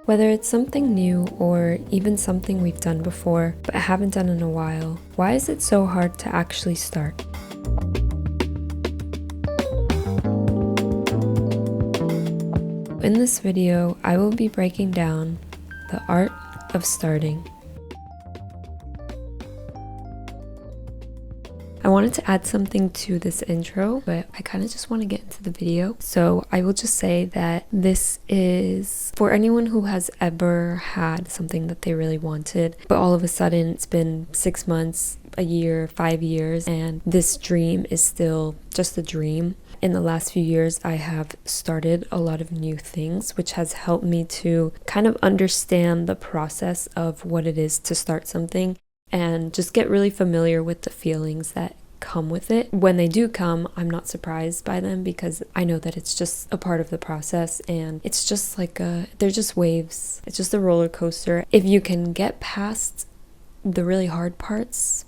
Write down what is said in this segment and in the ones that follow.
Whether it's something new or even something we've done before but haven't done in a while, why is it so hard to actually start? In this video, I will be breaking down the art of starting. I wanted to add something to this intro, but I kind of just want to get into the video. So I will just say that this is for anyone who has ever had something that they really wanted, but all of a sudden it's been 6 months, a year, 5 years, and this dream is still just a dream. In the last few years, I have started a lot of new things, which has helped me to kind of understand the process of what it is to start something and just get really familiar with the feelings that come with it. When they do come, I'm not surprised by them because I know that it's just a part of the process, and it's just like they're just waves. It's just a roller coaster. If you can get past the really hard parts,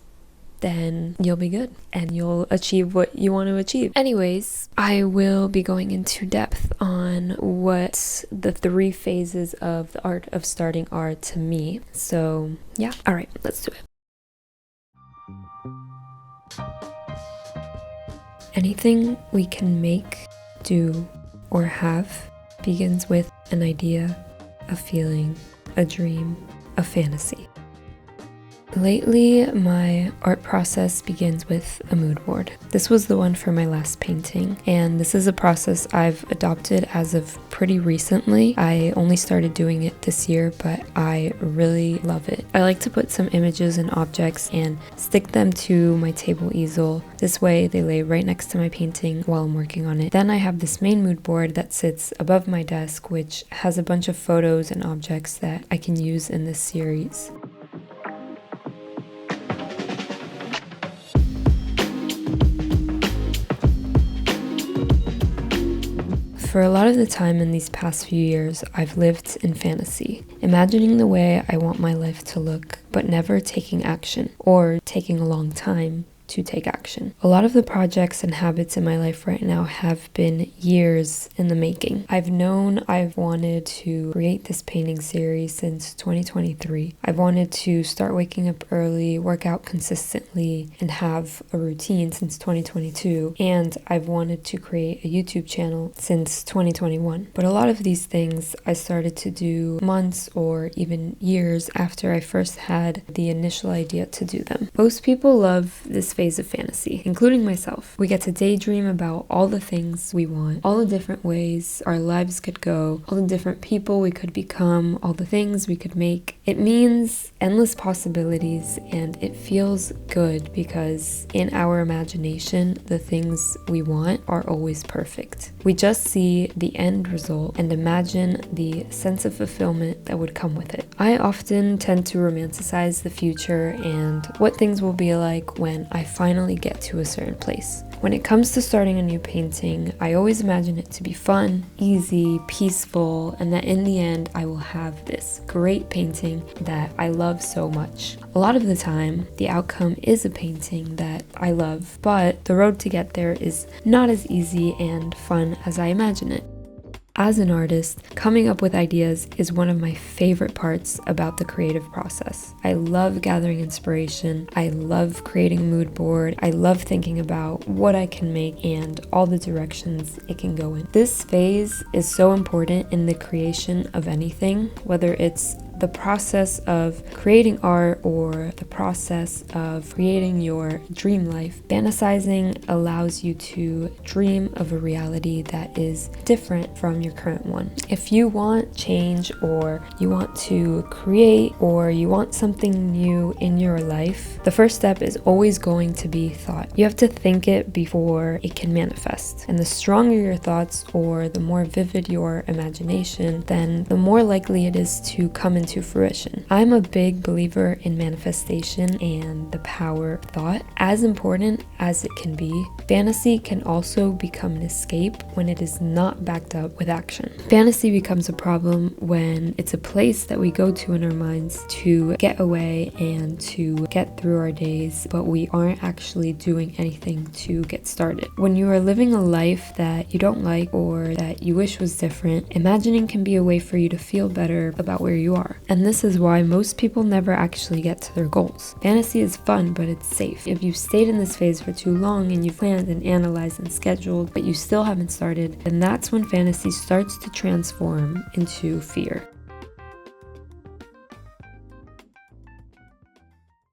then you'll be good and you'll achieve what you want to achieve. Anyways, I will be going into depth on what the 3 phases of the art of starting are to me. So yeah, all right, let's do it. Anything we can make, do, or have begins with an idea, a feeling, a dream, a fantasy. Lately, my art process begins with a mood board. This was the one for my last painting, and this is a process I've adopted as of pretty recently. I only started doing it this year, but I really love it. I like to put some images and objects and stick them to my table easel. This way they lay right next to my painting while I'm working on it. Then I have this main mood board that sits above my desk, which has a bunch of photos and objects that I can use in this series. For a lot of the time in these past few years, I've lived in fantasy, imagining the way I want my life to look, but never taking action, or taking a long time to take action. A lot of the projects and habits in my life right now have been years in the making. I've known I've wanted to create this painting series since 2023. I've wanted to start waking up early, work out consistently, and have a routine since 2022. And I've wanted to create a YouTube channel since 2021. But a lot of these things I started to do months or even years after I first had the initial idea to do them. Most people love this phase of fantasy, including myself. We get to daydream about all the things we want, all the different ways our lives could go, all the different people we could become, all the things we could make. It means endless possibilities, and it feels good because in our imagination, the things we want are always perfect. We just see the end result and imagine the sense of fulfillment that would come with it. I often tend to romanticize the future and what things will be like when I finally get to a certain place. When it comes to starting a new painting, I always imagine it to be fun, easy, peaceful, and that in the end I will have this great painting that I love so much. A lot of the time, the outcome is a painting that I love, but the road to get there is not as easy and fun as I imagine it. As an artist, coming up with ideas is one of my favorite parts about the creative process. I love gathering inspiration. I love creating a mood board. I love thinking about what I can make and all the directions it can go in. This phase is so important in the creation of anything, whether it's the process of creating art or the process of creating your dream life. Fantasizing allows you to dream of a reality that is different from your current one. If you want change, or you want to create, or you want something new in your life, the first step is always going to be thought. You have to think it before it can manifest. And the stronger your thoughts or the more vivid your imagination, then the more likely it is to come into into fruition. I'm a big believer in manifestation and the power of thought. As important as it can be, fantasy can also become an escape when it is not backed up with action. Fantasy becomes a problem when it's a place that we go to in our minds to get away and to get through our days, but we aren't actually doing anything to get started. When you are living a life that you don't like or that you wish was different, imagining can be a way for you to feel better about where you are. And this is why most people never actually get to their goals. Fantasy is fun, but it's safe. If you've stayed in this phase for too long and you've planned and analyzed and scheduled, but you still haven't started, then that's when fantasy starts to transform into fear.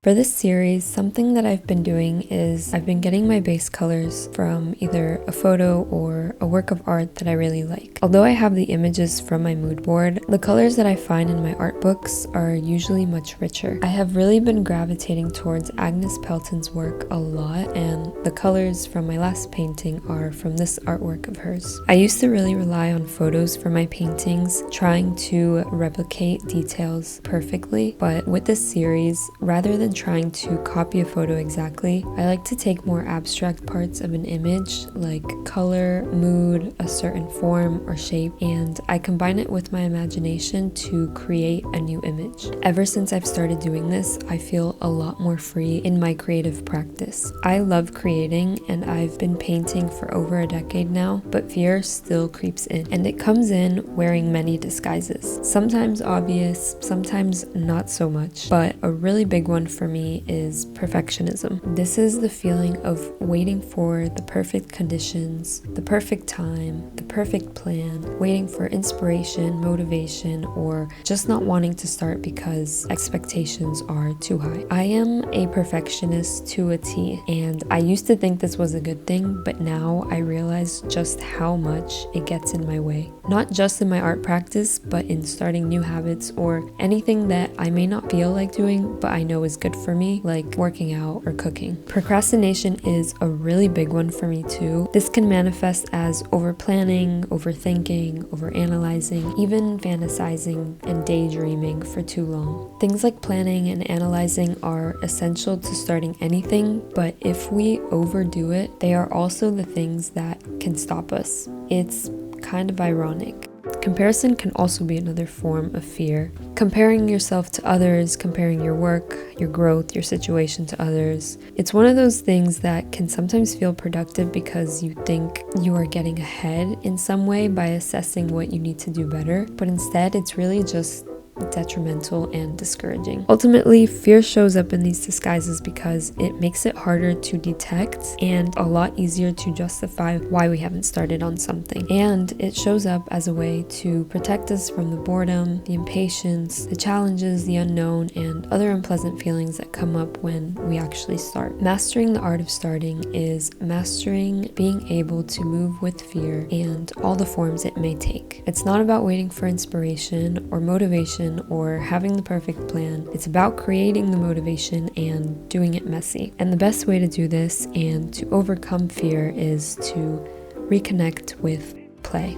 For this series, something that I've been doing is I've been getting my base colors from either a photo or a work of art that I really like. Although I have the images from my mood board, the colors that I find in my art books are usually much richer. I have really been gravitating towards Agnes Pelton's work a lot, and the colors from my last painting are from this artwork of hers. I used to really rely on photos for my paintings, trying to replicate details perfectly, but with this series, rather than trying to copy a photo exactly, I like to take more abstract parts of an image like color, mood, a certain form or shape, and I combine it with my imagination to create a new image. Ever since I've started doing this, I feel a lot more free in my creative practice. I love creating and I've been painting for over a decade now, but fear still creeps in, and it comes in wearing many disguises. Sometimes obvious, sometimes not so much, but a really big one for me is perfectionism. This is the feeling of waiting for the perfect conditions, the perfect time, the perfect plan, waiting for inspiration, motivation, or just not wanting to start because expectations are too high. I am a perfectionist to a T, and I used to think this was a good thing, but now I realize just how much it gets in my way. Not just in my art practice, but in starting new habits or anything that I may not feel like doing, but I know is good for me, like working out or cooking. Procrastination is a really big one for me too. This can manifest as over planning, overthinking, overanalyzing, even fantasizing and daydreaming for too long. Things like planning and analyzing are essential to starting anything, but if we overdo it, they are also the things that can stop us. It's kind of ironic. Comparison can also be another form of fear. Comparing yourself to others, comparing your work, your growth, your situation to others. It's one of those things that can sometimes feel productive because you think you are getting ahead in some way by assessing what you need to do better, but instead it's really just detrimental and discouraging. Ultimately, fear shows up in these disguises because it makes it harder to detect and a lot easier to justify why we haven't started on something. And it shows up as a way to protect us from the boredom, the impatience, the challenges, the unknown, and other unpleasant feelings that come up when we actually start. Mastering the art of starting is mastering being able to move with fear and all the forms it may take. It's not about waiting for inspiration or motivation or having the perfect plan. It's about creating the motivation and doing it messy. And the best way to do this and to overcome fear is to reconnect with play.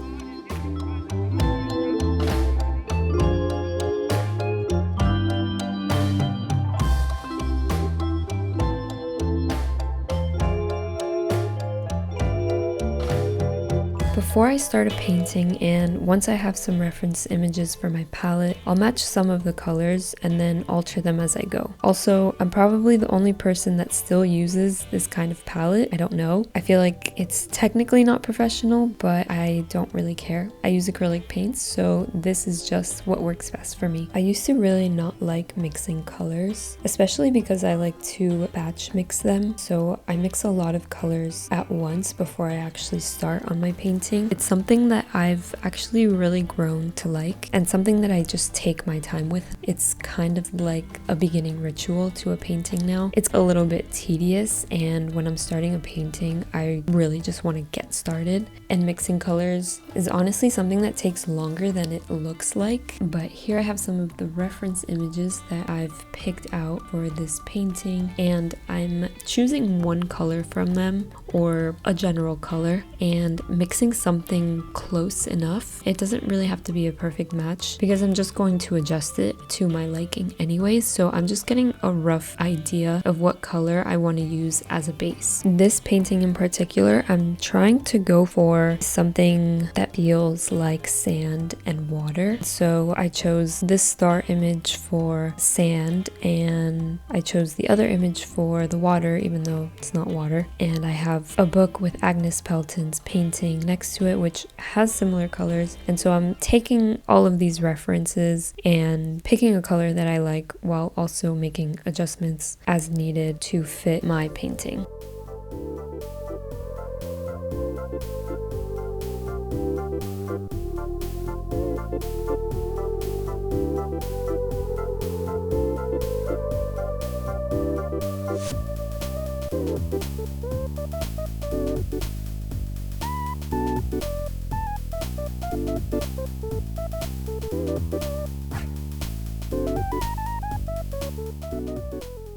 Before I start a painting, and once I have some reference images for my palette, I'll match some of the colors and then alter them as I go. Also, I'm probably the only person that still uses this kind of palette. I don't know. I feel like it's technically not professional, but I don't really care. I use acrylic paints, so this is just what works best for me. I used to really not like mixing colors, especially because I like to batch mix them. So I mix a lot of colors at once before I actually start on my painting. It's something that I've actually really grown to like, and something that I just take my time with. It's kind of like a beginning ritual to a painting now. It's a little bit tedious, and when I'm starting a painting, I really just want to get started. And mixing colors is honestly something that takes longer than it looks like. But here I have some of the reference images that I've picked out for this painting, and I'm choosing one color from them or a general color and mixing some something close enough. It doesn't really have to be a perfect match because I'm just going to adjust it to my liking anyways. So I'm just getting a rough idea of what color I want to use as a base. This painting in particular, I'm trying to go for something that feels like sand and water. So I chose this star image for sand, and I chose the other image for the water, even though it's not water. And I have a book with Agnes Pelton's painting next to it, which has similar colors. And so I'm taking all of these references and picking a color that I like while also making adjustments as needed to fit my painting.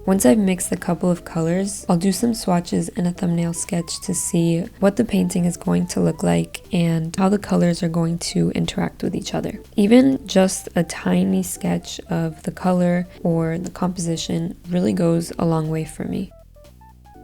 Once I've mixed a couple of colors, I'll do some swatches and a thumbnail sketch to see what the painting is going to look like and how the colors are going to interact with each other. Even just a tiny sketch of the color or the composition really goes a long way for me.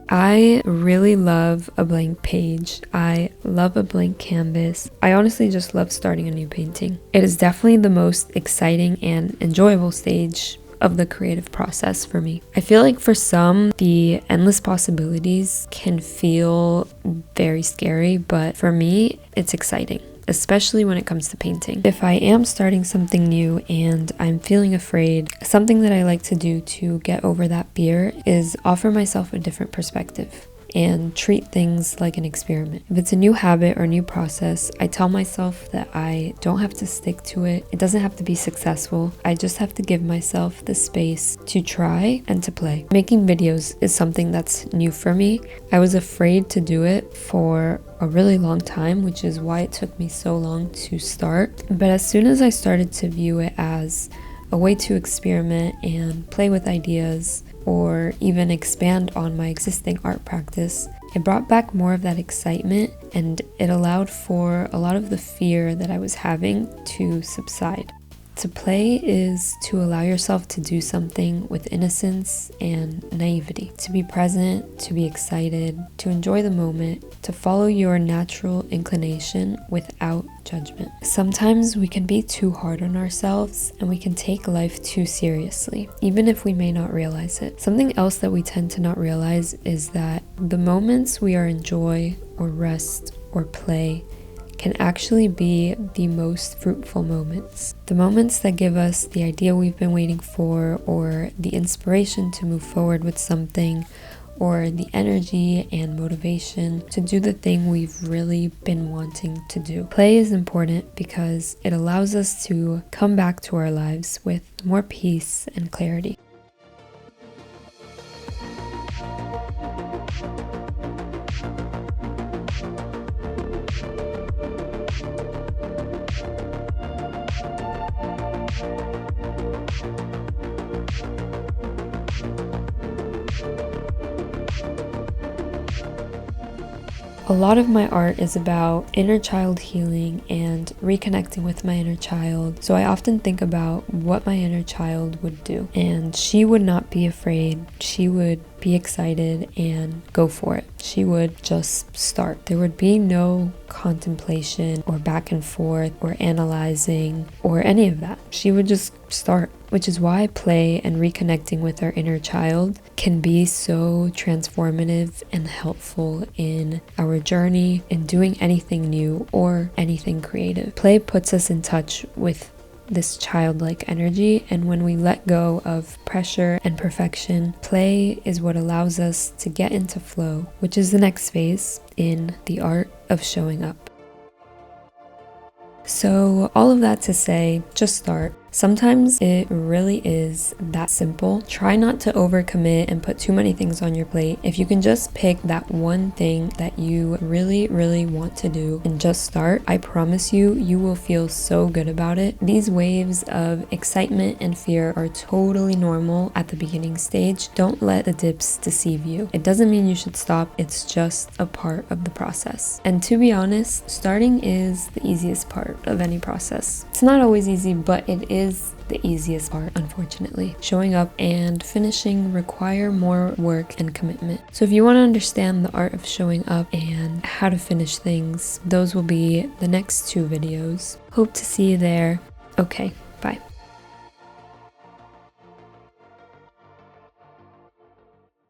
I really love a blank page. I love a blank canvas. I honestly just love starting a new painting. It is definitely the most exciting and enjoyable stage of the creative process for me. I feel like for some, the endless possibilities can feel very scary, but for me, it's exciting, especially when it comes to painting. If I am starting something new and I'm feeling afraid, something that I like to do to get over that fear is offer myself a different perspective and treat things like an experiment. If it's a new habit or new process, I tell myself that I don't have to stick to it. It doesn't have to be successful. I just have to give myself the space to try and to play. Making videos is something that's new for me. I was afraid to do it for a really long time, which is why it took me so long to start. But as soon as I started to view it as a way to experiment and play with ideas, or even expand on my existing art practice, it brought back more of that excitement, and it allowed for a lot of the fear that I was having to subside. To play is to allow yourself to do something with innocence and naivety, to be present, to be excited, to enjoy the moment, to follow your natural inclination without judgment. Sometimes we can be too hard on ourselves and we can take life too seriously, even if we may not realize it. Something else that we tend to not realize is that the moments we are in joy or rest or play can actually be the most fruitful moments. The moments that give us the idea we've been waiting for, or the inspiration to move forward with something, or the energy and motivation to do the thing we've really been wanting to do. Play is important because it allows us to come back to our lives with more peace and clarity. A lot of my art is about inner child healing and reconnecting with my inner child. So I often think about what my inner child would do. And she would not be afraid. She would be excited and go for it. She would just start. There would be no contemplation or back and forth or analyzing or any of that. She would just start, which is why play and reconnecting with our inner child can be so transformative and helpful in our journey in doing anything new or anything creative. Play puts us in touch with this childlike energy, and when we let go of pressure and perfection, play is what allows us to get into flow, which is the next phase in the art of showing up. So all of that to say, just start. Sometimes it really is that simple. Try not to overcommit and put too many things on your plate. If you can just pick that one thing that you really, really want to do and just start, I promise you, you will feel so good about it. These waves of excitement and fear are totally normal at the beginning stage. Don't let the dips deceive you. It doesn't mean you should stop. It's just a part of the process. And to be honest, starting is the easiest part of any process. It's not always easy, but it is the easiest part, unfortunately. Showing up and finishing require more work and commitment. So if you want to understand the art of showing up and how to finish things, those will be the next 2 videos. Hope to see you there. Okay, bye.